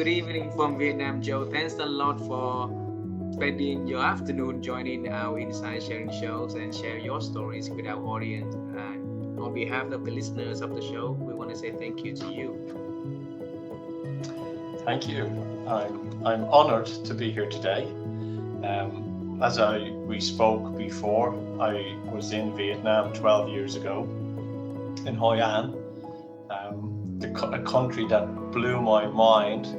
good evening from Vietnam, Joe. Thanks a lot for spending your afternoon joining our Inside Sharing shows and share your stories with our audience. On behalf of the listeners of the show, we want to say thank you to you. Thank you. I'm honored to be here today. As we spoke before, I was in Vietnam 12 years ago in Hoi An, a country that blew my mind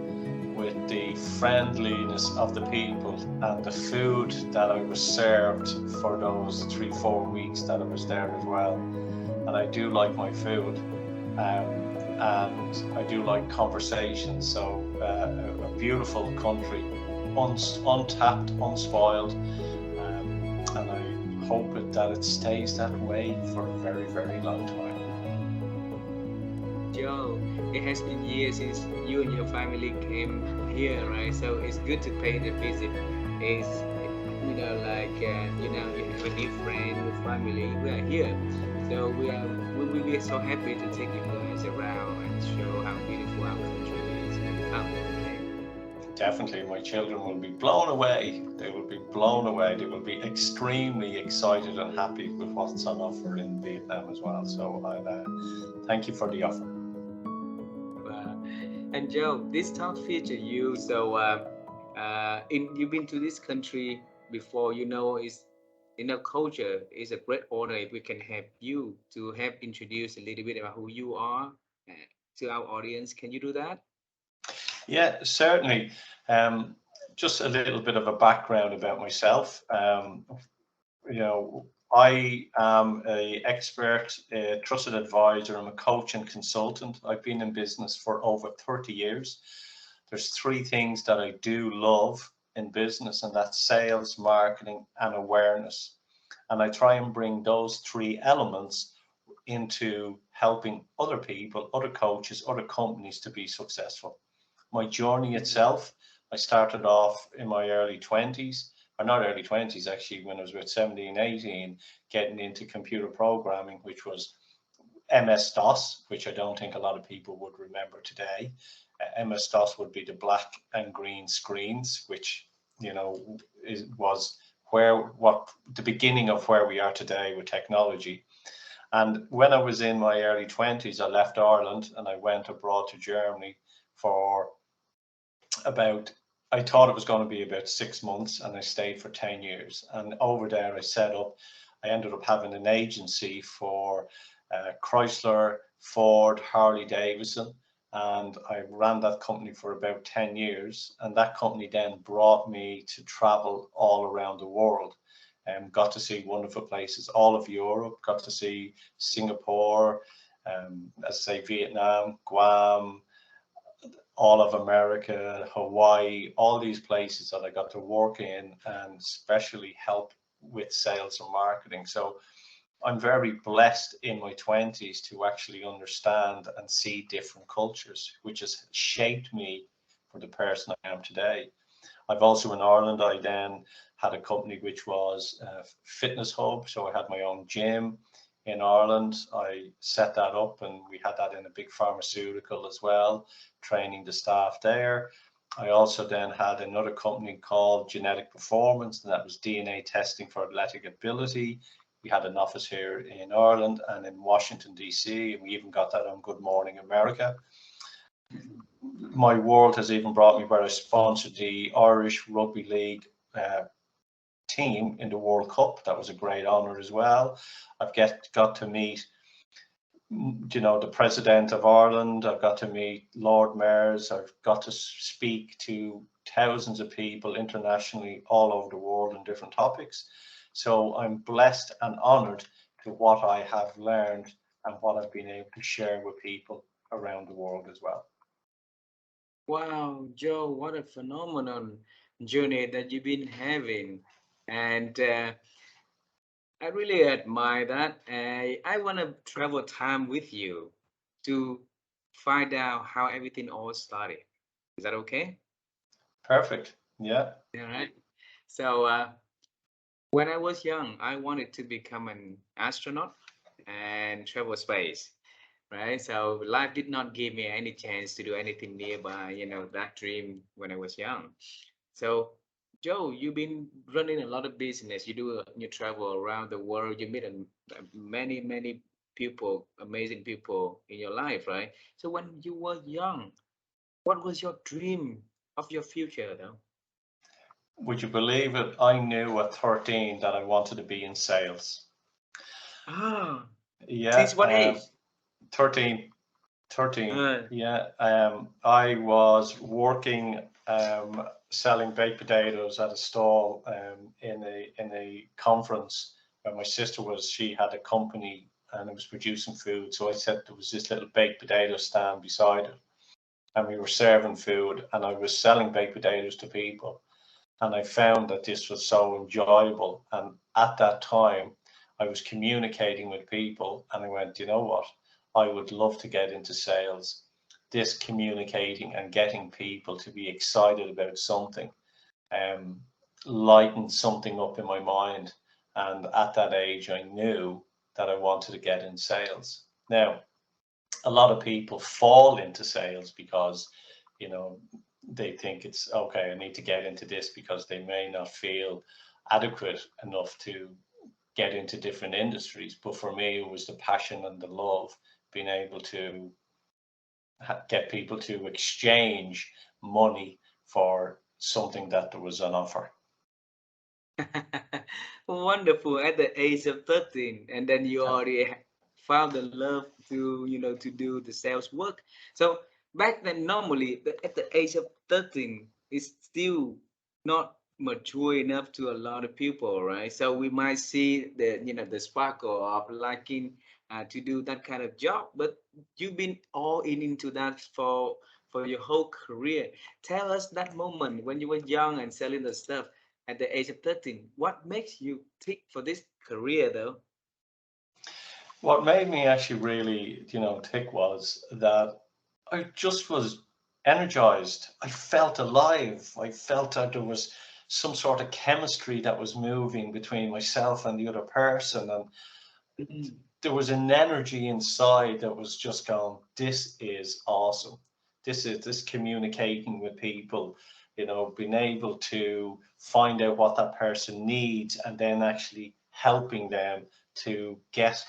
with the friendliness of the people and the food that I was served for those 3-4 weeks that I was there as well. And I do like my food, and I do like conversation. So a beautiful country, untapped, unspoiled, and I hope that it stays that way for a very, very long time. Joe, it has been years since you and your family came here, right? So it's good to pay the visit. It's, you have a new friend, your family. We are here, so we will be so happy to take you guys around and show how beautiful our country is when you come. Okay? Definitely, my children will be blown away. They will be blown away. They will be extremely excited and happy with what's on offer in Vietnam as well. So thank you for the offer. Uh, and Joe, this talk feature you. So, you've been to this country before. You know, is in our culture. It's a great honor if we can have you to help introduce a little bit about who you are to our audience. Can you do that? Yeah, certainly. Um, just a little bit of a background about myself. You know, I am a expert, a trusted advisor. I'm a coach and consultant. I've been in business for over 30 years. There's three things that I do love in business, and that's sales, marketing, and awareness. And I try and bring those three elements into helping other people, other coaches, other companies to be successful. My journey itself, I started off in my early 20s, or not early 20s actually, when I was about 17, 18, getting into computer programming, which was MS-DOS, which I don't think a lot of people would remember today. MS-DOS would be the black and green screens, which, was what the beginning of where we are today with technology. And when I was in my early 20s, I left Ireland and I went abroad to Germany for about, I thought it was going to be about 6 months, and I stayed for 10 years. And over there, I ended up having an agency for Chrysler, Ford, Harley Davidson. And I ran that company for about 10 years. And that company then brought me to travel all around the world and got to see wonderful places, all of Europe, got to see Singapore, as I say, Vietnam, Guam, all of America, Hawaii, all these places that I got to work in and especially help with sales and marketing. So I'm very blessed in my 20s to actually understand and see different cultures, which has shaped me for the person I am today. I've also in Ireland, I then had a company which was a fitness hub. So I had my own gym in Ireland. I set that up and we had that in a big pharmaceutical as well, training the staff there. I also then had another company called Genetic Performance, and that was DNA testing for athletic ability. We had an office here in Ireland and in Washington, D.C., and we even got that on Good Morning America. My world has even brought me where I sponsored the Irish Rugby League team in the World Cup. That was a great honor as well. I've got to meet, the President of Ireland. I've got to meet Lord Mayors. I've got to speak to thousands of people internationally all over the world on different topics. So I'm blessed and honored to what I have learned and what I've been able to share with people around the world as well. Wow, Joe, what a phenomenal journey that you've been having. And I really admire that. I want to travel time with you to find out how everything all started. Is that okay? Perfect. Yeah. All right. So, when I was young, I wanted to become an astronaut and travel space. right? So life did not give me any chance to do anything nearby, that dream when I was young. So, Joe, you've been running a lot of business. You travel around the world. You meet many, many people, amazing people in your life, right? So when you were young, what was your dream of your future, though? Would you believe it? I knew at 13 that I wanted to be in sales. Ah, Yeah, since what age? 13, 13. Uh, Yeah, I was working selling baked potatoes at a stall in a conference where my sister was. She had a company and it was producing food. So I said there was this little baked potato stand beside it, and we were serving food, and I was selling baked potatoes to people. And I found that this was so enjoyable. And at that time, I was communicating with people, and I went, you know what? I would love to get into sales. This communicating and getting people to be excited about something um, lightened something up in my mind. And at that age, I knew that I wanted to get in sales. Now, a lot of people fall into sales because, you know, they think it's okay, I need to get into this because they may not feel adequate enough to get into different industries. But for me, it was the passion and the love, being able to get people to exchange money for something that there was on offer. Wonderful. At the age of 13, and then you already found the love to do the sales work. So back then, normally, at the age of 13, it's still not mature enough to a lot of people, right? So we might see the sparkle of liking to do that kind of job, but you've been all in into that for your whole career. Tell us that moment when you were young and selling the stuff at the age of 13. What makes you tick for this career, though? What made me actually really, tick was that I just was energized. I felt alive. I felt that there was some sort of chemistry that was moving between myself and the other person. And Mm. there was an energy inside that was just going, this is awesome. This communicating with people, being able to find out what that person needs and then actually helping them to get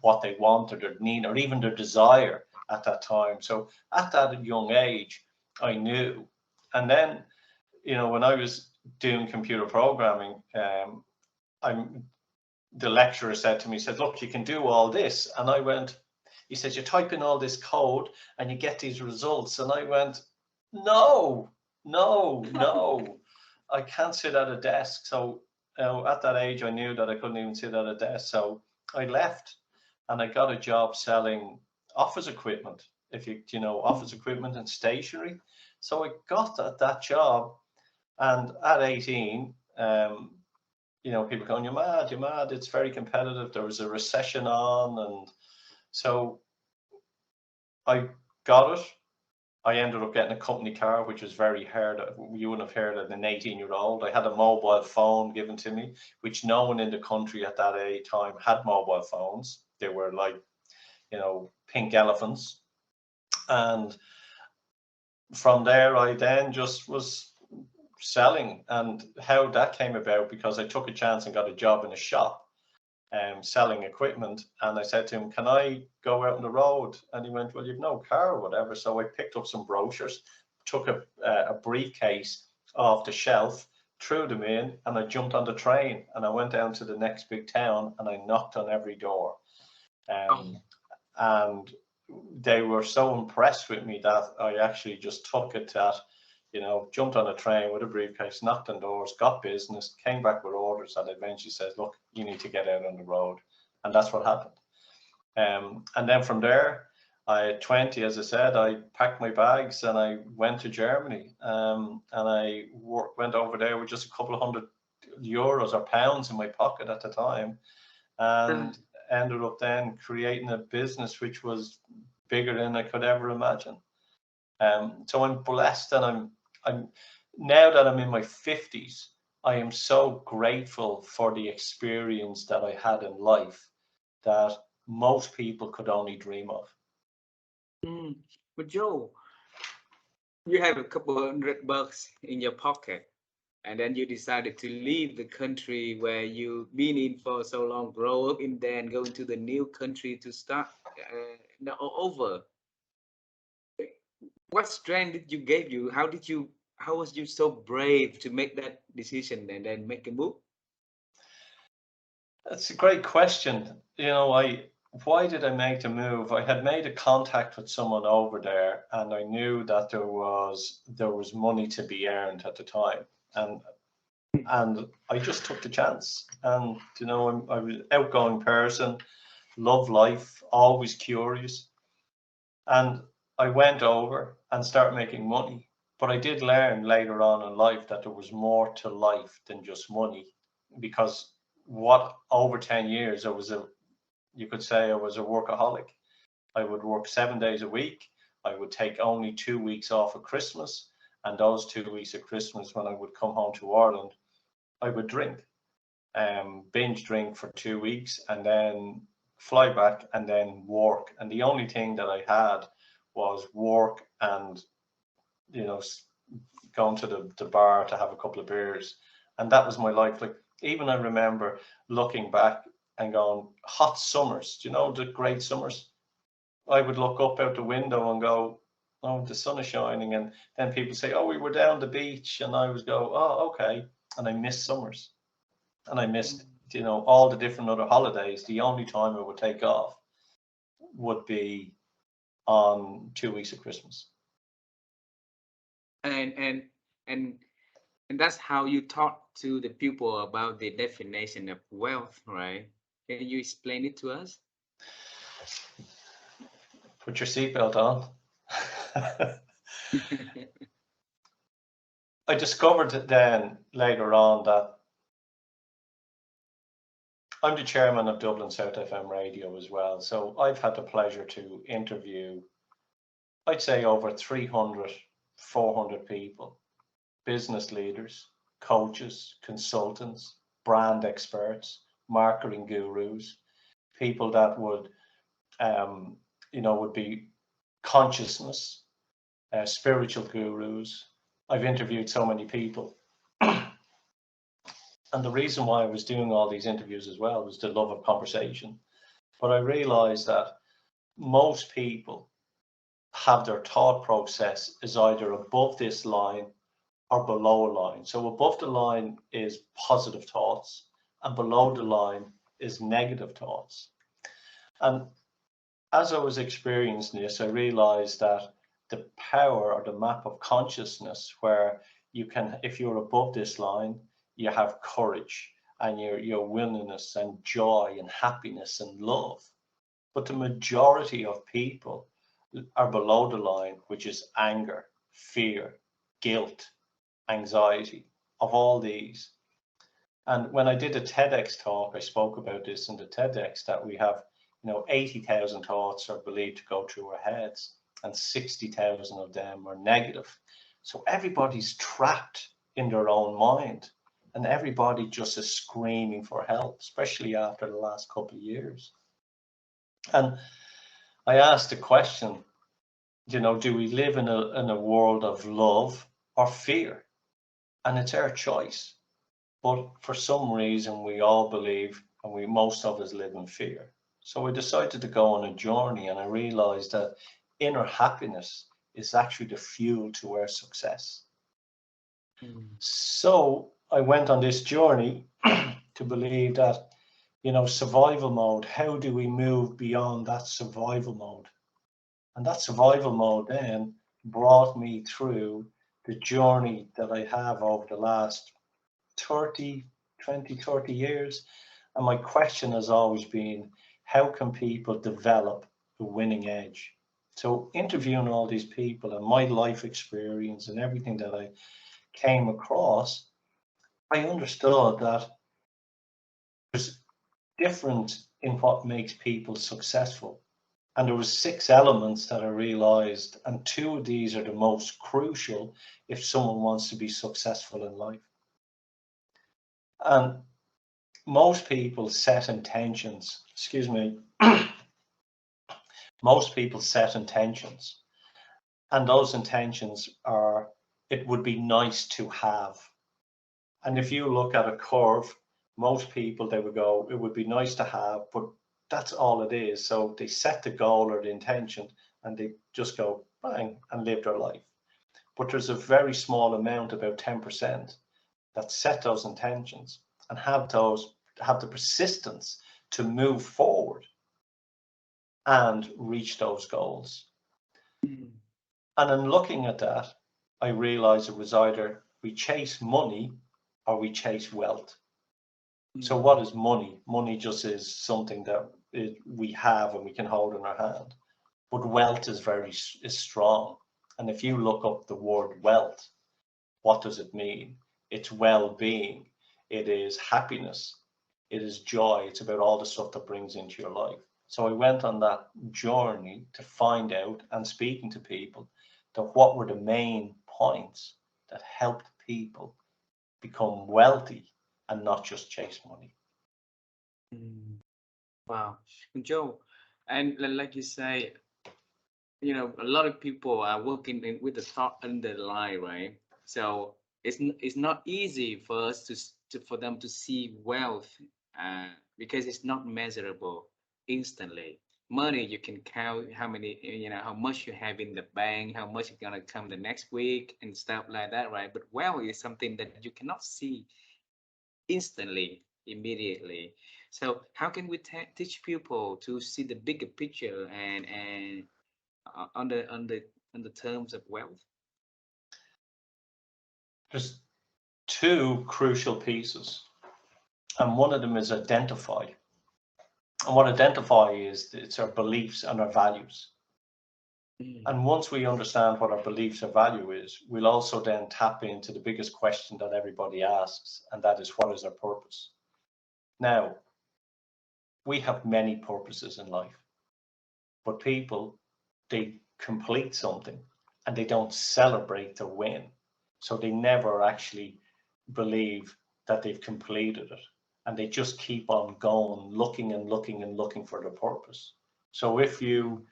what they want or their need or even their desire at that time. So at that young age, I knew. And then, when I was doing computer programming, I'm the lecturer said to me, he said, look, you can do all this. And I went, he said, you type in all this code and you get these results. And I went, no, no, no, I can't sit at a desk. So at that age, I knew that I couldn't even sit at a desk. So I left and I got a job selling office equipment, if you know, office equipment and stationery. So I got that job. And at 18, people going, you're mad, it's very competitive. There was a recession on. And so I got it. I ended up getting a company car, which was very hard. You wouldn't have heard of an 18-year-old. I had a mobile phone given to me, which no one in the country at that time had mobile phones. They were like, pink elephants. And from there, I then just was selling. And how that came about, because I took a chance and got a job in a shop selling equipment. And I said to him, can I go out on the road? And he went, well, you've no car or whatever. So I picked up some brochures, took a briefcase off the shelf, threw them in, and I jumped on the train and I went down to the next big town and I knocked on every door. Oh, Um, and they were so impressed with me that I actually just took it that, jumped on a train with a briefcase, knocked on doors, got business, came back with orders, and eventually says, look, you need to get out on the road. And that's what happened. And then from there, at 20, as I said, I packed my bags and I went to Germany. And I went over there with just a couple of €100 or pounds in my pocket at the time, uh, and ended up then creating a business which was bigger than I could ever imagine. So I'm blessed, and I'm now that I'm in my 50s, I am so grateful for the experience that I had in life that most people could only dream of. Mm. But Joe, you have a couple $100 in your pocket, and then you decided to leave the country where you've been in for so long, grow up in there, and go into the new country to start over. What strength did you gave you? How was you so brave to make that decision and then make a move? That's a great question. Why did I make the move? I had made a contact with someone over there, and I knew that there was money to be earned at the time, and I just took the chance. And I was an outgoing person, love life, always curious, and I went over and started making money. But I did learn later on in life that there was more to life than just money, because what over 10 years I was a you could say I was a workaholic. I would work 7 days a week. I would take only 2 weeks off at Christmas. And those 2 weeks at Christmas, when I would come home to Ireland, I would drink, binge drink for 2 weeks, and then fly back and then work. And the only thing that I had was work and, you know, going to the bar to have a couple of beers. And that was my life. Like, even I remember looking back and going, hot summers, do you know the great summers? I would look up out the window and go, oh, the sun is shining. And then people say, oh, we were down the beach. And I would go, oh, okay. And I missed summers. And I missed, all the different other holidays. The only time I would take off would be on 2 weeks of Christmas. And and and and that's how you talk to the people about the definition of wealth, right? Can you explain it to us? Put your seatbelt on. I discovered then later on that I'm the chairman of Dublin South FM Radio as well. So I've had the pleasure to interview, I'd say, over 300, 400 people, business leaders, coaches, consultants, brand experts, marketing gurus, people that would be consciousness, spiritual gurus. I've interviewed so many people. And the reason why I was doing all these interviews as well was the love of conversation. But I realized that most people have their thought process is either above this line or below a line. So above the line is positive thoughts, and below the line is negative thoughts. And as I was experiencing this, I realized that the power or the map of consciousness, where you can, if you're above this line, you have courage and your willingness and joy and happiness and love. But the majority of people are below the line, which is anger, fear, guilt, anxiety, of all these. And when I did a TEDx talk, I spoke about this in the TEDx, that we have, 80,000 thoughts are believed to go through our heads, and 60,000 of them are negative. So everybody's trapped in their own mind, and everybody just is screaming for help, especially after the last couple of years. And I asked the question, do we live in a world of love or fear? And it's our choice. But for some reason, we all believe, and most of us live in fear. So I decided to go on a journey, and I realized that inner happiness is actually the fuel to our success. So I went on this journey to believe that, survival mode, how do we move beyond that survival mode? And that survival mode then brought me through the journey that I have over the last 30 years. And my question has always been, how can people develop a winning edge? So interviewing all these people and my life experience and everything that I came across, I understood that there's difference in what makes people successful. And there was 6 elements that I realized, and 2 of these are the most crucial if someone wants to be successful in life. And most people set intentions, Most people set intentions, and those intentions are, it would be nice to have. And if Mm, you look at a curve, most people, they would go, it would be nice to have, but that's all it is. So they set the goal or the intention and they just go bang and live their life. But there's a very small amount, about 10%, that set those intentions and have the persistence to move forward and reach those goals. mm, And in looking at that, I realized it was either we chase money or we chase wealth. So what mm, is money? Money just is something that we have and we can hold in our hand. But wealth is strong. And if you look up the word wealth, what does it mean? It's well-being. It is happiness. It is joy. It's about all the stuff that brings into your life. So I went on that journey to find out, and speaking to people, that what were the main points that helped people become wealthy and not just chase money. mm. Wow, Joe, and like you say, a lot of people are working with the thought underlying, right? So it's not easy for us for them to see wealth, because it's not measurable instantly. Money, you can count how many, how much you have in the bank, how much is gonna come the next week, and stuff like that, right? But wealth is something that you cannot see instantly, immediately. So how can we teach people to see the bigger picture and on the terms of wealth? There's two crucial pieces, and one of them is identify. And what identify is, it's our beliefs and our values. Mm, And once we understand what our beliefs or value is, we'll also then tap into the biggest question that everybody asks, and that is, what is our purpose? Now, we have many purposes in life, but people, they complete something and they don't celebrate the win. So they never actually believe that they've completed it. And they just keep on going, looking and looking and looking for the purpose. So if you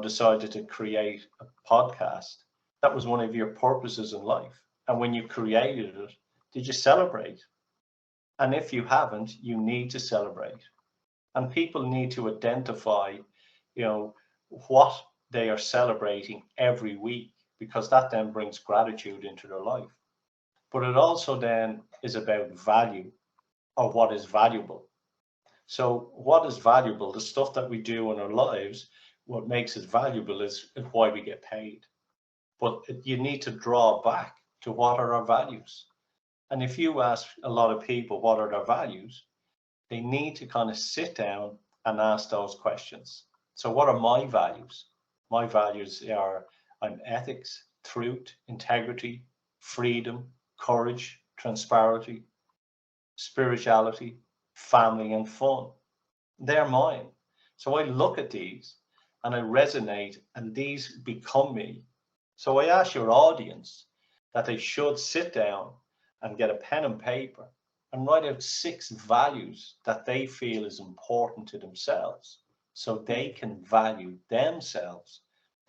decided to create a podcast, that was one of your purposes in life. And when you created it, did you celebrate? And if you haven't, you need to celebrate. And people need to identify, what they are celebrating every week, because that then brings gratitude into their life. But it also then is about value, or what is valuable. So what is valuable, the stuff that we do in our lives, what makes it valuable is why we get paid. But you need to draw back to what are our values. And if you ask a lot of people what are their values, they need to kind of sit down and ask those questions. So what are my values? My values are, I'm ethics, truth, integrity, freedom, courage, transparency, spirituality, family, and fun. They're mine. So I look at these and I resonate, and these become me. So I ask your audience that they should sit down and get a pen and paper and write out 6 values that they feel is important to themselves, so they mm, can value themselves.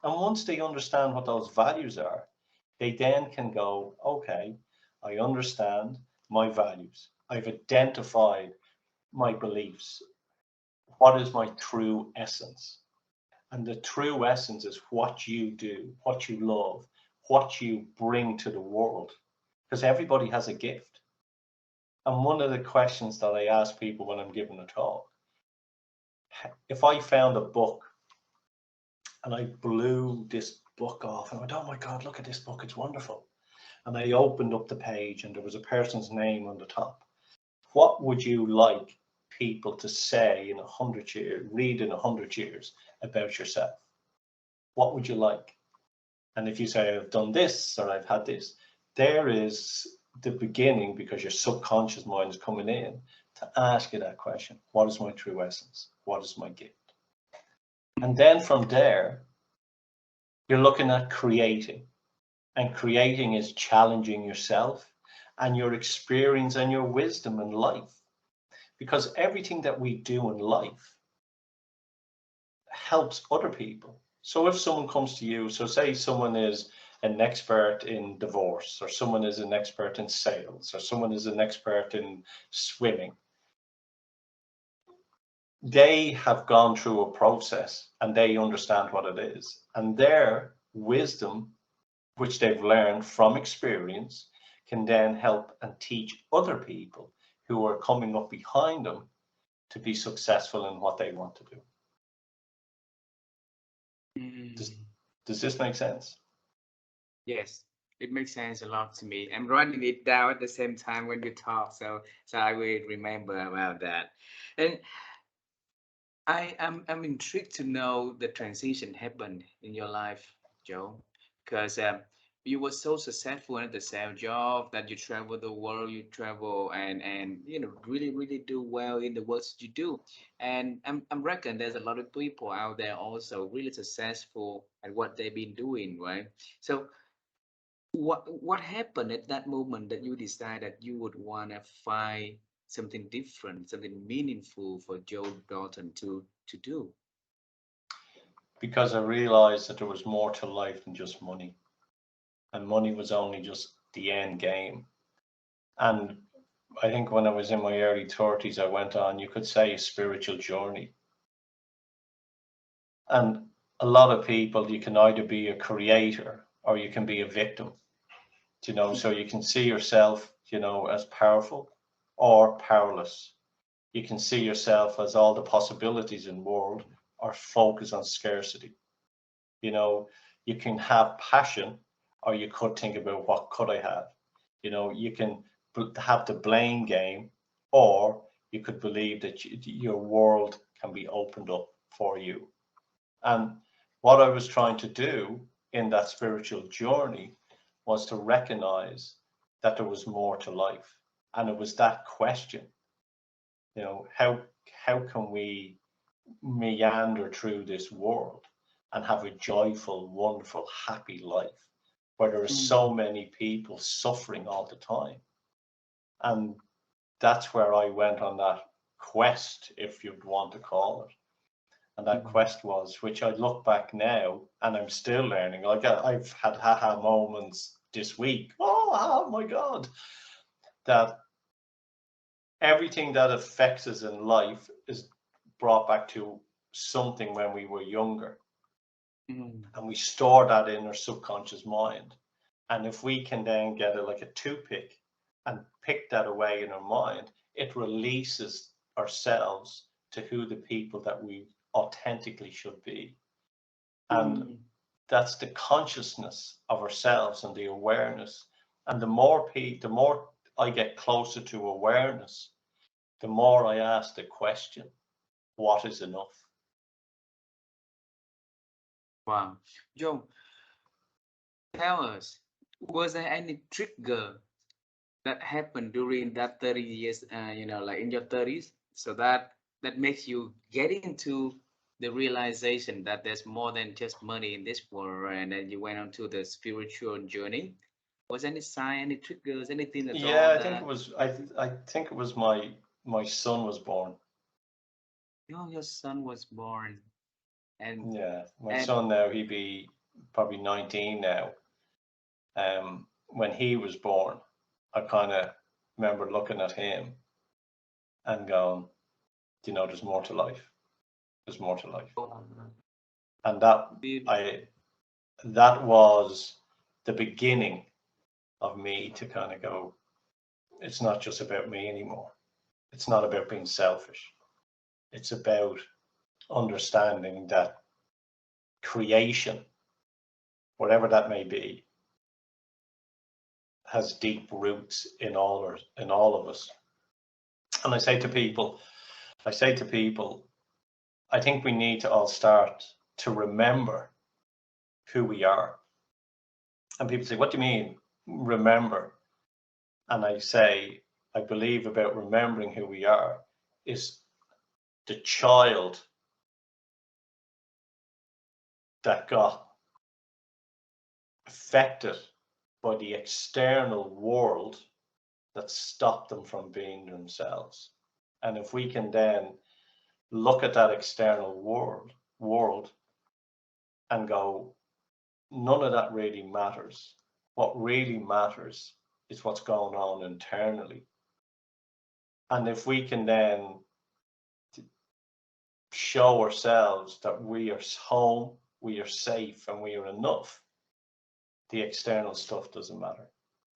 And once they understand what those values are, they then can go, okay, I understand my values. I've identified my beliefs. What is my true essence? And the true essence is what you do, what you love, what you bring to the world, because everybody has a gift. And one of the questions that I ask people when I'm giving a talk, if I found a book and I blew this book off and I went, oh my God, look at this book, it's wonderful. And I opened up the page and there was a person's name on the top. What would you like people to say in 100 years, read in 100 years about yourself? What would you like? And if you say, I've done this or I've had this, there is the beginning, because your subconscious mind is coming in to ask you that question. What is my true essence? What is my gift? And mm, then from there, you're looking at creating. And creating is challenging yourself and your experience and your wisdom in life. Because everything that we do in life helps other people. So if someone comes to you, so say someone is an expert in divorce, or someone is an expert in sales, or someone is an expert in swimming, they have gone through a process and they understand what it is. And their wisdom, which they've learned from experience, can then help and teach other people who are coming up behind them to be successful in what they want to do. Does, Mm. does this make sense? Yes, it makes sense a lot to me. I'm writing it down at the same time when you talk, so I will remember about that. And I'm intrigued to know the transition happened in your life, Joe, because you were so successful at the sales job that you travel the world, you travel and really do well in the work that you do. And I'm reckon there's a lot of people out there also really successful at what they've been doing, right? So what happened at that moment that you decided you would want to find something different, something meaningful for Joe Dalton to do? Because I realized that there was more to life than just money, and money was only just the end game. And I think when I was in my early 30s, I went on, you could say, a spiritual journey. And a lot of people, you can either be a creator or you can be a victim, so you can see yourself, as powerful or powerless. You can see yourself as all the possibilities in the world or focus on scarcity. You know, you can have passion or you could think about what could I have. You can have the blame game, or you could believe that your world can be opened up for you. And what I was trying to do in that spiritual journey was to recognize that there was more to life. And it was that question, how can we meander through this world and have a joyful, wonderful, happy life where there are so Mm, many people suffering all the time? And that's where I went on that quest, if you'd want to call it. And that mm, quest was, which I look back now and I'm still learning. Like I've had haha moments this week. Oh my God, that everything that affects us in life is brought back to something when we were younger. mm. And we store that in our subconscious mind. And if we can then get it like a toothpick and pick that away in our mind, it releases ourselves to who the people that we authentically should be. And Mm. that's the consciousness of ourselves and the awareness. And the more I get closer to awareness, the more I ask the question, what is enough? Wow. Joe, tell us, was there any trigger that happened during that 30 years, like in your 30s, so that makes you get into the realization that there's more than just money in this world, right? And then you went on to the spiritual journey. Was any sign, any triggers, anything at Yeah, all I think it that, was. I think it was my son was born. your son was born? and Yeah, my and son now, he'd be probably 19 now. When he was born, I kind of remember looking at him and going, there's more to life. There's more to life. oh, And that beautiful. I that was the beginning of me to kind of go, it's not just about me anymore. It's not about being selfish. It's about understanding that creation, whatever that may be, has deep roots in all of us. And I say to people, I think we need to all start to remember who we are. And people say, what do you mean, remember? And I say, I believe about remembering who we are is the child that got affected by the external world that stopped them from being themselves. And if we can then look at that external world world and go, none of that really matters. What really matters is what's going on internally. And if we can then show ourselves that we are home, we are safe, and we are enough, the external stuff doesn't matter.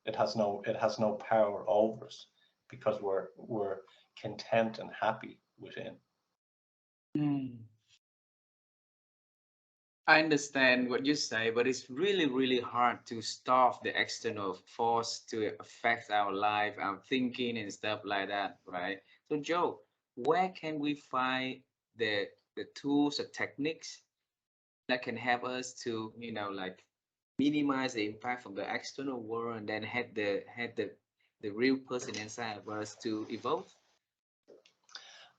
It has no power over us because we're content and happy within. Mm. I understand what you say, but it's really, really hard to stop the external force to affect our life, our thinking, and stuff like that, right? So, Joe, where can we find the tools or techniques that can help us to, like minimize the impact from the external world and then had the real person inside of us to evolve?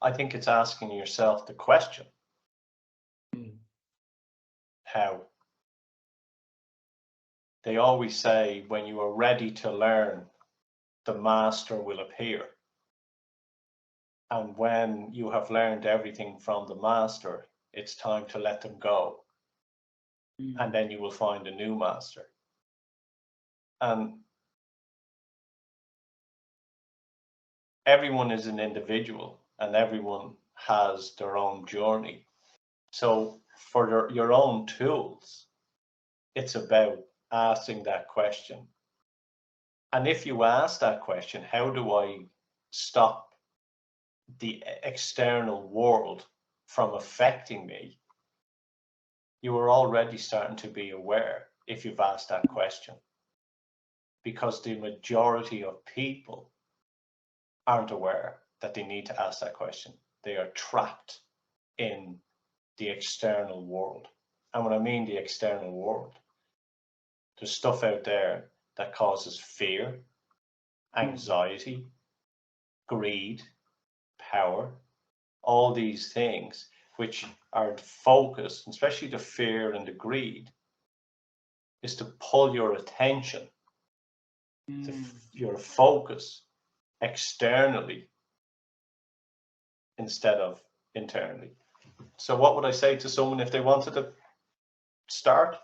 I think it's asking yourself the question, Mm, how? They always say when you are ready to learn, the master will appear. And when you have learned everything from the master, it's time to let them go. And mm, then you will find a new master. And everyone is an individual and everyone has their own journey. So for your own tools, it's about asking that question. And if you ask that question, how do I stop the external world from affecting me? You are already starting to be aware if you've asked that question, because the majority of people aren't aware that they need to ask that question. They are trapped in the external world. And when I mean the external world, there's stuff out there that causes fear, mm, anxiety, greed, power, all these things which are focused, especially the fear and the greed, is to pull your attention, mm. your focus externally instead of internally. So, what would I say to someone if they wanted to start?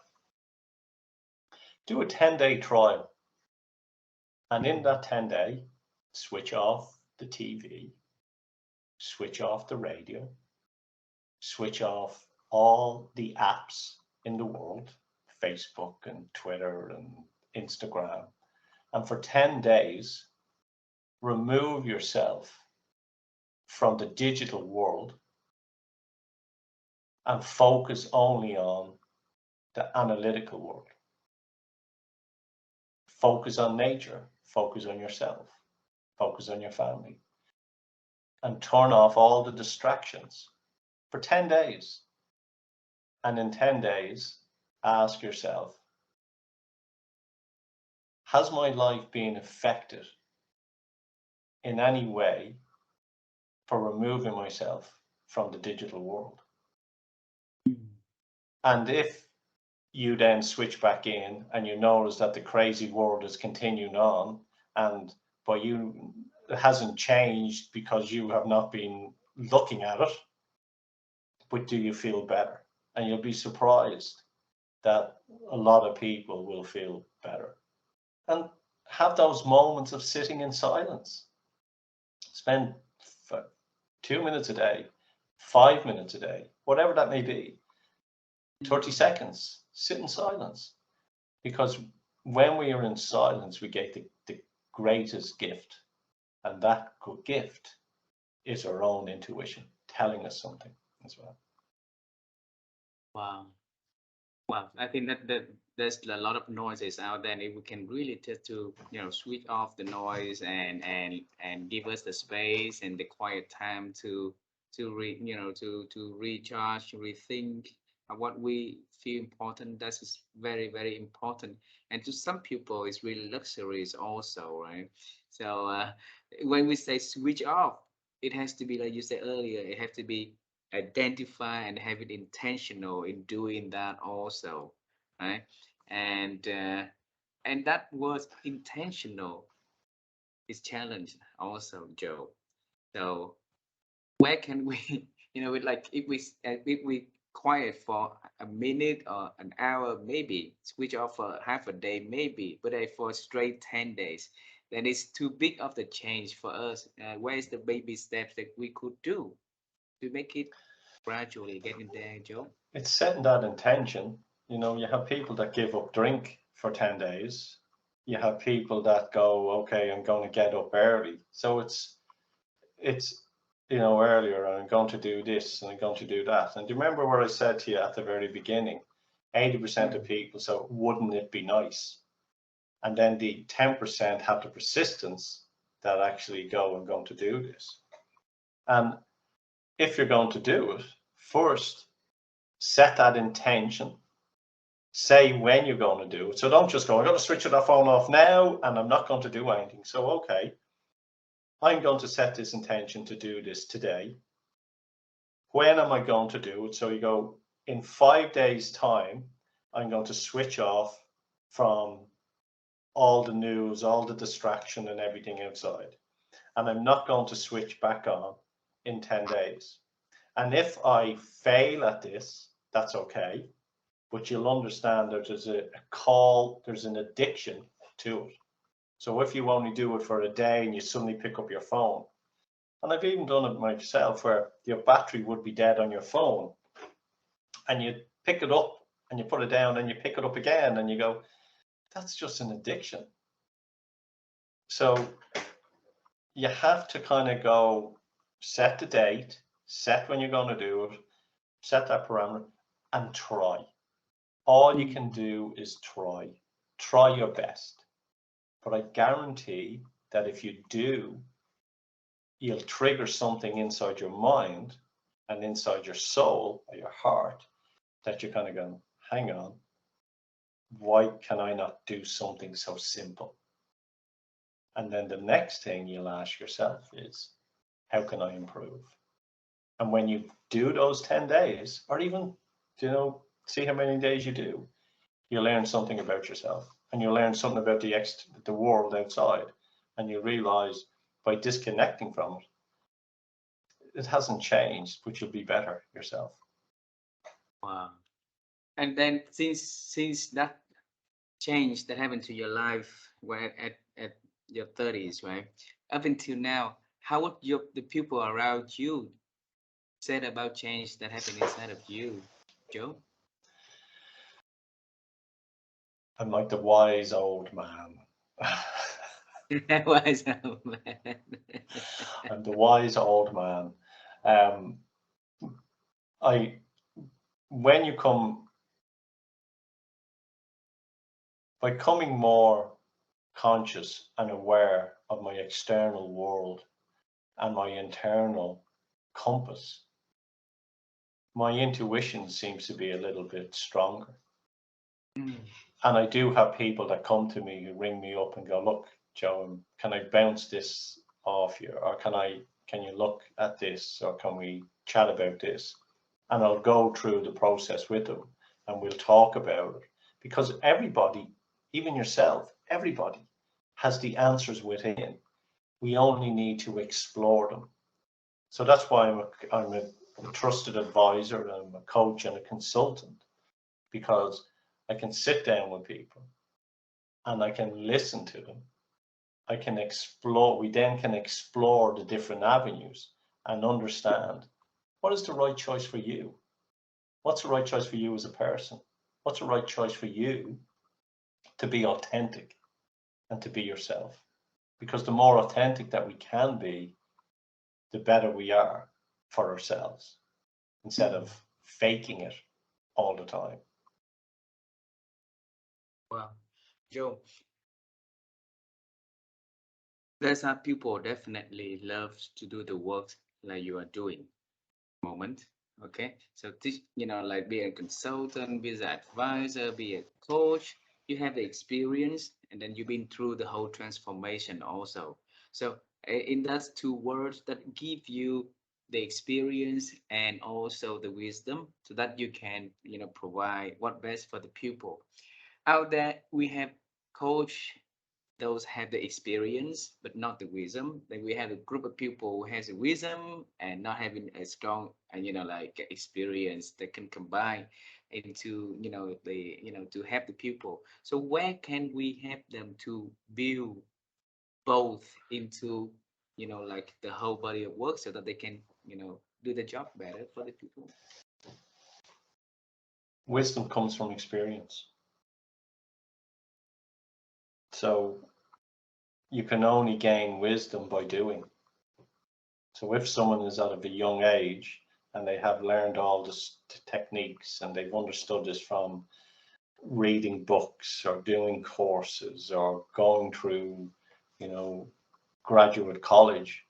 Do a 10-day trial. And in that 10-day, switch off the TV, switch off the radio, switch off all the apps in the world, Facebook and Twitter and Instagram. And for 10 days, remove yourself from the digital world and focus only on the analytical world. Focus on nature, focus on yourself, focus on your family, and turn off all the distractions for 10 days. And in 10 days, ask yourself, has my life been affected in any way for removing myself from the digital world? And if you then switch back in and you notice that the crazy world is continuing on, and but you it hasn't changed because you have not been looking at it, but do you feel better? And you'll be surprised that a lot of people will feel better. And have those moments of sitting in silence. Spend 2 minutes a day, 5 minutes a day, whatever that may be, 30 Mm. seconds, sit in silence. Because when we are in silence, we get the greatest gift. And that good gift is our own intuition telling us something as well. Wow. Wow. I think that there's a lot of noises out there, and if we can really just to switch off the noise and give us the space and the quiet time to recharge, rethink what we feel important. That is very, very important. And to some people, it's really luxuries also, right? So when we say switch off, it has to be like you said earlier. It has to be identify and have it intentional in doing that also, right? and and that was intentional is challenge also, Joe. So where can we with like if we quiet for a minute or an hour, maybe switch off for half a day, maybe, but for straight 10 days, then it's too big of the change for us. Where's the baby steps that we could do to make it gradually getting there, Joe? It's setting that intention. You know, you have people that give up drink for 10 days. You have people that go, okay, I'm going to get up early. So it's, you know, earlier, I'm going to do this and I'm going to do that. And do you remember what I said to you at the very beginning? 80% of Mm. people, so wouldn't it be nice? And then the 10% have the persistence that actually go, I'm going to do this. And if you're going to do it, first set that intention. Say when you're going to do it. So don't just go, I'm going to switch that phone off now and I'm not going to do anything. So, okay, I'm going to set this intention to do this today. When am I going to do it? So you go, in 5 days' time, I'm going to switch off from all the news, all the distraction and everything outside. And I'm not going to switch back on in 10 days. And if I fail at this, that's okay. But you'll understand that there's a call, there's an addiction to it. So if you only do it for a day and you suddenly pick up your phone, and I've even done it myself where your battery would be dead on your phone and you pick it up and you put it down and you pick it up again and you go, that's just an addiction. So you have to kind of go, set the date, set when you're going to do it, set that parameter, and try. All you can do is try. Try your best. But I guarantee that if you do, you'll trigger something inside your mind and inside your soul or your heart that you're kind of going, hang on, why can I not do something so simple? And then the next thing you'll ask yourself is, how can I improve? And when you do those 10 days, or even, you know, see how many days you do, you learn something about yourself and you learn something about the world outside. And you realize by disconnecting from it, it hasn't changed, but you'll be better yourself. Wow. And then since that change that happened to your life when at your 30s, right? Up until now, how would the people around you said about change that happened inside of you, Joe? I'm like the wise old man. Why is that, man? I'm the wise old man. Um, I when you come by coming more conscious and aware of my external world and my internal compass, my intuition seems to be a little bit stronger. Mm. And I do have people that come to me who ring me up and go, look, Joe, can I bounce this off you? Or can you look at this? Or can we chat about this? And I'll go through the process with them and we'll talk about it. Because everybody, even yourself, everybody has the answers within. We only need to explore them. So that's why I'm a trusted advisor, I'm a coach and a consultant, because I can sit down with people and I can listen to them. I can explore, we then can explore the different avenues and understand what is the right choice for you? What's the right choice for you as a person? What's the right choice for you to be authentic and to be yourself? Because the more authentic that we can be, the better we are for ourselves instead of faking it all the time. Wow, Joe, there's some people definitely loves to do the work like you are doing moment. Okay, so this, like be a consultant, be an advisor, be a coach. You have the experience, and then you've been through the whole transformation also. So in those two words that give you the experience and also the wisdom, so that you can provide what best for the pupil. Out there, we have coach those have the experience but not the wisdom. Then we have a group of people who has a wisdom and not having a strong and like experience that can combine into the to help the people. So where can we help them to build both into like the whole body of work so that they can do the job better for the people? Wisdom comes from experience. So you can only gain wisdom by doing. So if someone is out of a young age and they have learned all this techniques and they've understood this from reading books or doing courses or going through, you know, graduate college,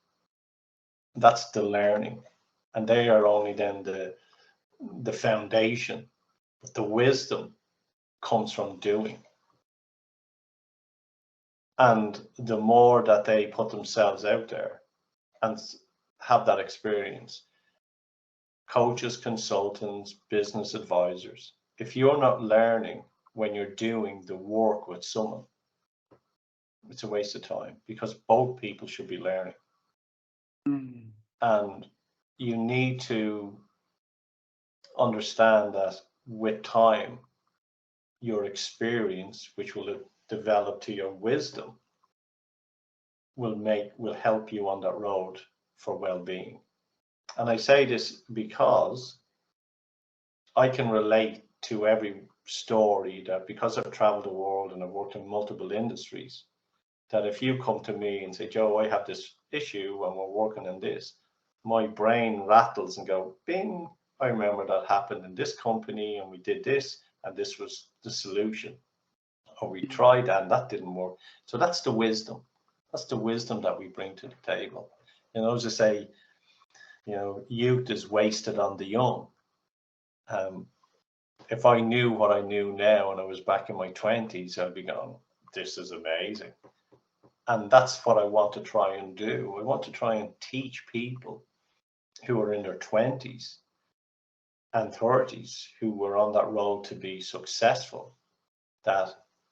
that's the learning. And they are only then the foundation. But the wisdom comes from doing. And the more that they put themselves out there and have that experience, coaches, consultants, business advisors, if you're not learning when you're doing the work with someone, it's a waste of time because both people should be learning. Mm. And you need to understand that with time, your experience, which will develop to your wisdom, will help you on that road for well-being. And I say this because I can relate to every story that, because I've traveled the world and I've worked in multiple industries, that if you come to me and say, Joe, I have this issue and we're working on this, my brain rattles and go, bing, I remember that happened in this company and we did this and this was the solution. Or we Mm. tried and that didn't work. So that's the wisdom. That's the wisdom that we bring to the table. As I say, youth is wasted on the young. Um, if I knew what I knew now and I was back in my 20s, I'd be going, this is amazing. And that's what I want to try and do. I want to try and teach people who are in their 20s and 30s who were on that road to be successful that,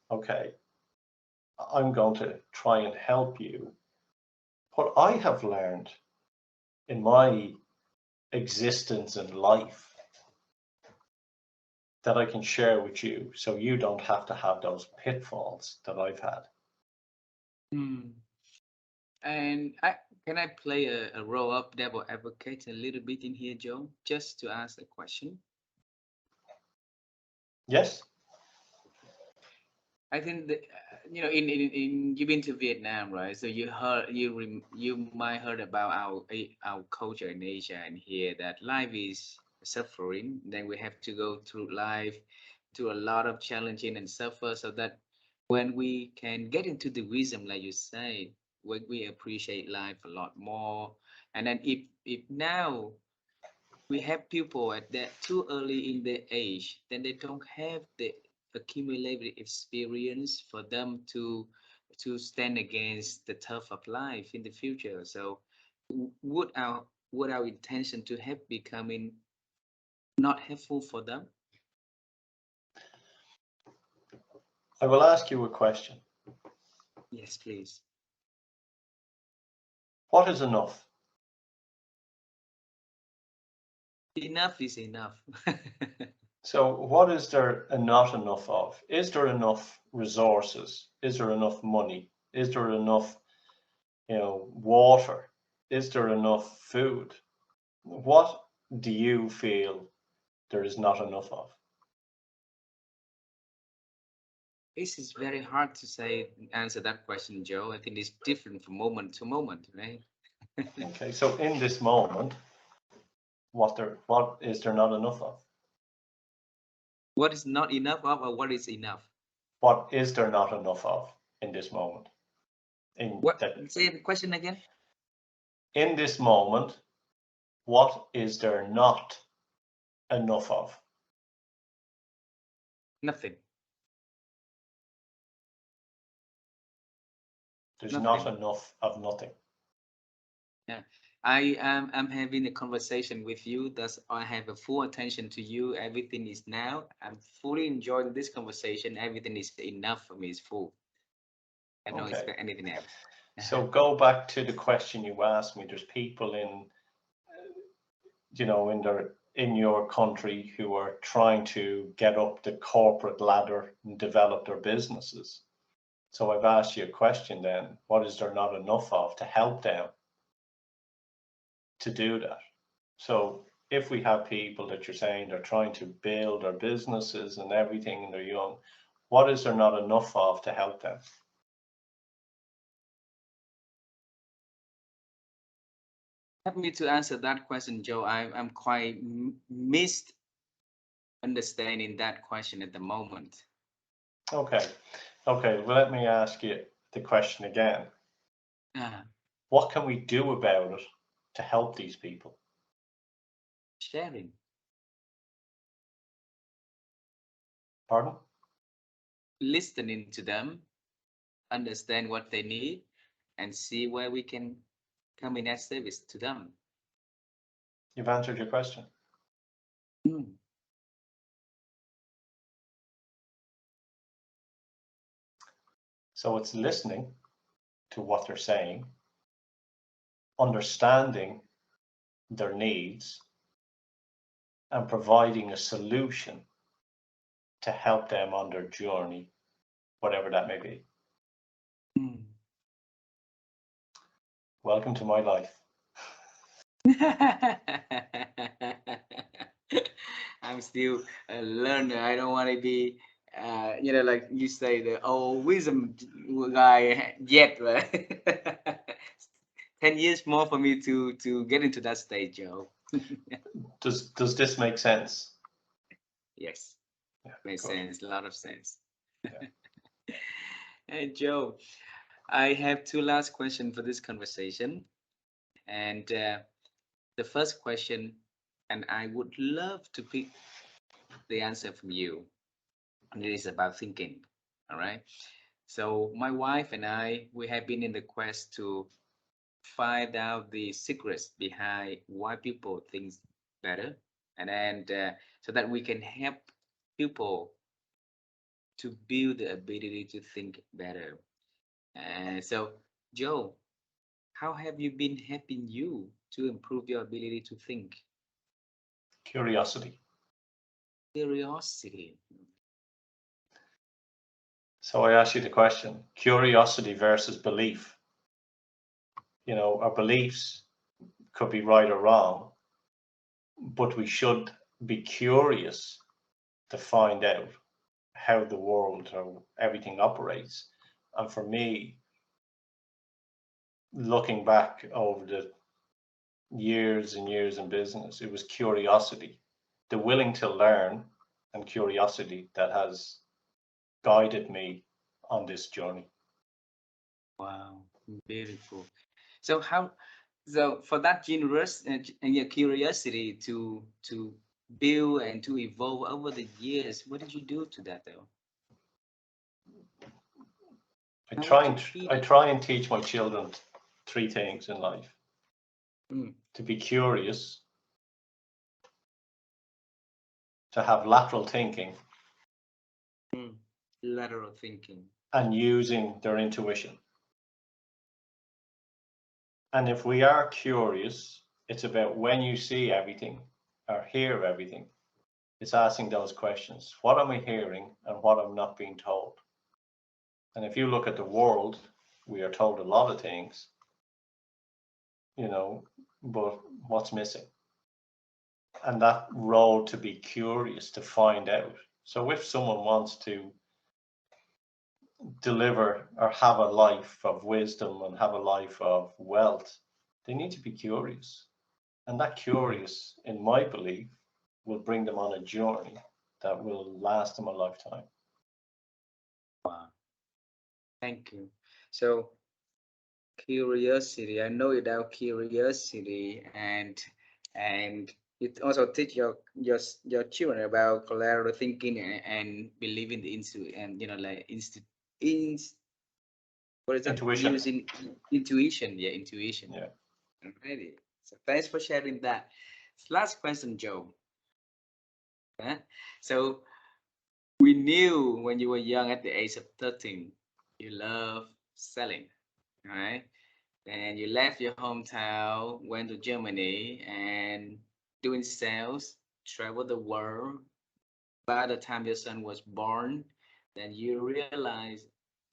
okay, I'm going to try and help you. What I have learned in my existence and life that I can share with you so you don't have to have those pitfalls that I've had. Mm. And can I play a role of devil advocate a little bit in here, Joe, just to ask a question? Yes? I think that in you've been to Vietnam, right? So you might heard about our culture in Asia and here that life is suffering. Then we have to go through life to a lot of challenging and suffer, so that when we can get into the wisdom, like you say, when we appreciate life a lot more. And then if now we have people at that too early in their age, then they don't have the accumulated experience for them to stand against the tough of life in the future. So would our intention to have becoming not helpful for them? I will ask you a question. Yes, please. What is enough? Enough is enough. So, what is there not enough of? Is there enough resources? Is there enough money? Is there enough, water? Is there enough food? What do you feel there is not enough of? This is very hard to say answer that question, Joe. I think it's different from moment to moment, right? Okay, so in this moment, what is there not enough of? What is not enough of, or what is enough? What is there not enough of in this moment? In What? that Say the question again. in this moment, what is there not enough of? Nothing. There's not Nothing. enough of nothing. Yeah. I'm having a conversation with you. Thus, I have a full attention to you. Everything is now. I'm fully enjoying this conversation. Everything is enough for me. It's full. I don't Okay. expect anything else. So go back to the question you asked me. There's people in, in your country who are trying to get up the corporate ladder and develop their businesses. So I've asked you a question then, what is there not enough of to help them to do that? So if we have people that you're saying they're trying to build their businesses and everything and they're young, what is there not enough of to help them? Help me to answer that question, Joe. I'm quite misunderstanding that question at the moment. Okay. Okay. Well, let me ask you the question again. Uh, What can we do about it to help these people? Sharing, Pardon? listening to them, understand what they need, and see where we can come in as service to them. You've answered your question. Mm. So it's listening to what they're saying, understanding their needs, and providing a solution to help them on their journey, whatever that may be. Mm. Welcome to my life. I'm still a learner. I don't want to be, like you say, the old wisdom guy yet, right? 10 years more for me to get into that stage, Joe. Does this make sense? Yes, Yeah, makes good. sense. A lot of sense. Yeah. Hey, Joe, I have two last questions for this conversation, and the first question, and I would love to pick the answer from you. And it is about thinking. All right. So my wife and I, we have been in the quest to find out the secrets behind why people think better, and then so that we can help people to build the ability to think better. And so, Joe, how have you been helping you to improve your ability to think? Curiosity. Curiosity. So I ask you the question, curiosity versus belief. Our beliefs could be right or wrong, but we should be curious to find out how the world or everything operates. And for me, looking back over the years and years in business, it was curiosity, the willing to learn and curiosity that has guided me on this journey. Wow, beautiful. So how, so for that generous and your curiosity to build and to evolve over the years, what did you do to that though? I How try would you and feed I it? try and teach my children three things in life: Mm, to be curious, to have lateral thinking, mm. Lateral thinking. and using their intuition. And if we are curious, it's about when you see everything or hear everything, it's asking those questions. What am I hearing and what I'm not being told? And if you look at the world, we are told a lot of things, but what's missing? And that role to be curious to find out. So if someone wants to deliver or have a life of wisdom and have a life of wealth, they need to be curious. And that Mm. curious, in my belief, will bring them on a journey that will last them a lifetime. Wow, thank you. So curiosity, I know without curiosity and it also teach your children about lateral thinking and believing the instu and like in what is that Intuition. using intuition, yeah, intuition. Yeah. Alrighty. So thanks for sharing that. Last question, Joe. Huh? So we knew when you were young at the age of 13, you love selling, all right? And you left your hometown, went to Germany, and doing sales, traveled the world. By the time your son was born, then you realize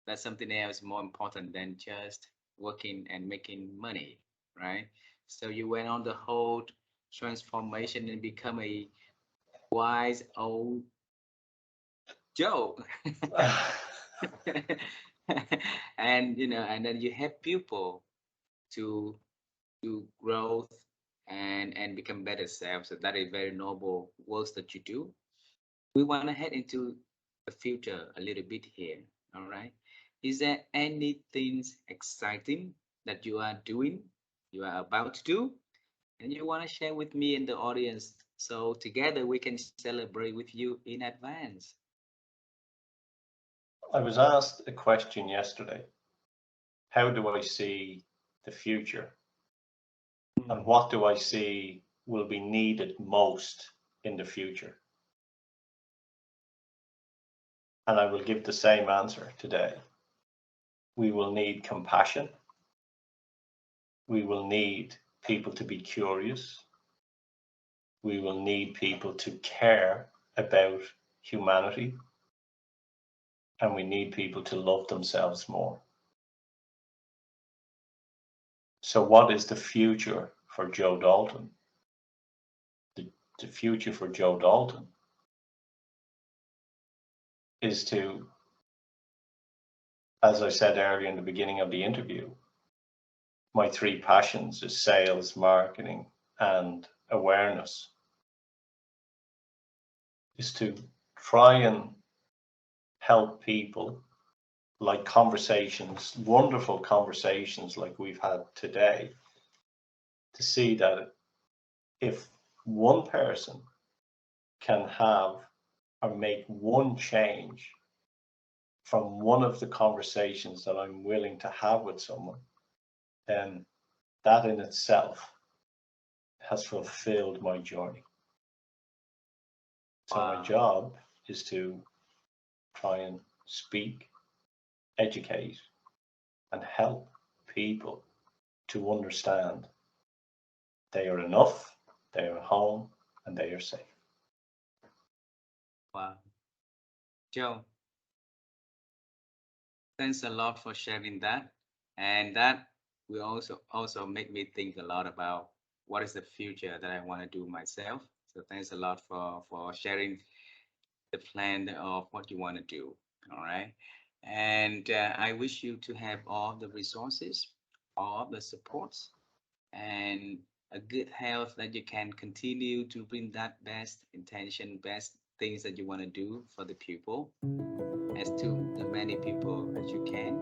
that something else more important than just working and making money, right? So you went on the whole transformation and become a wise old Joe. And and then you help people to do growth and become better selves. So that is very noble works that you do. We want to head into the future a little bit here. All right. Is there anything exciting that you are doing, you are about to do, and you want to share with me and the audience so together we can celebrate with you in advance? I was asked a question yesterday. How do I see the future? And Mm. what do I see will be needed most in the future? And I will give the same answer today. We will need compassion. We will need people to be curious. We will need people to care about humanity. And we need people to love themselves more. So, what is the future for Joe Dalton? The future for Joe Dalton is to, as I said earlier in the beginning of the interview, my three passions is sales, marketing, and awareness, is to try and help people, like conversations, wonderful conversations like we've had today, to see that if one person can have or make one change from one of the conversations that I'm willing to have with someone, then that in itself has fulfilled my journey. So my Wow. job is to try and speak, educate, and help people to understand they are enough, they are home, and they are safe. Wow. Joe, thanks a lot for sharing that. And that will also make me think a lot about what is the future that I want to do myself. So thanks a lot for sharing the plan of what you want to do. All right. And I wish you to have all the resources, all the supports, and a good health that you can continue to bring that best intention, best things that you want to do for the people, as to the many people as you can,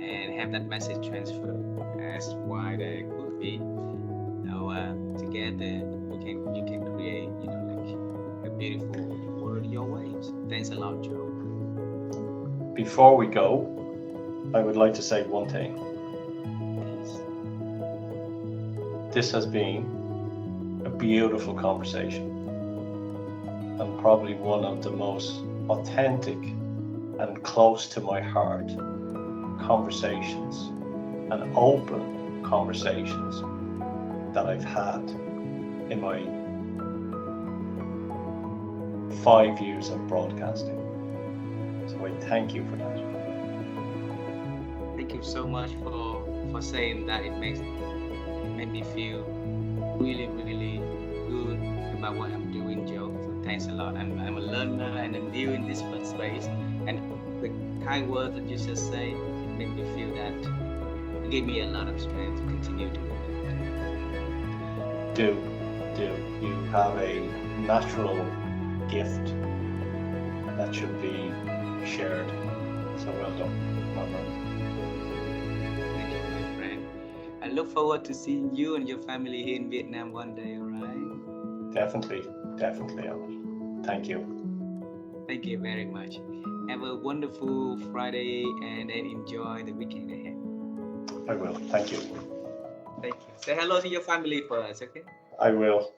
and have that message transfer as wide as it could be. So together you can create, like a beautiful world your ways. Thanks a lot, Joe. Before we go, I would like to say one thing. Please. This has been a beautiful conversation and probably one of the most authentic and close to my heart conversations and open conversations that I've had in my 5 years of broadcasting. So I thank you for that. Thank you so much for saying that. It made me feel really, really good about what I'm doing, Joe. So thanks a lot. I'm a learner and I'm new in this space. And the kind words that you just say, it made me feel that it gave me a lot of strength to continue doing that. Do, do. You have a natural gift that should be shared. So well done. Well Thank you, my friend. I look forward to seeing you and your family here in Vietnam one day, all right? done. Definitely, definitely, Alan. Thank you. Thank you very much. Have a wonderful Friday and then enjoy the weekend ahead. I will. Thank you. Thank you. Say hello to your family first, okay? I will.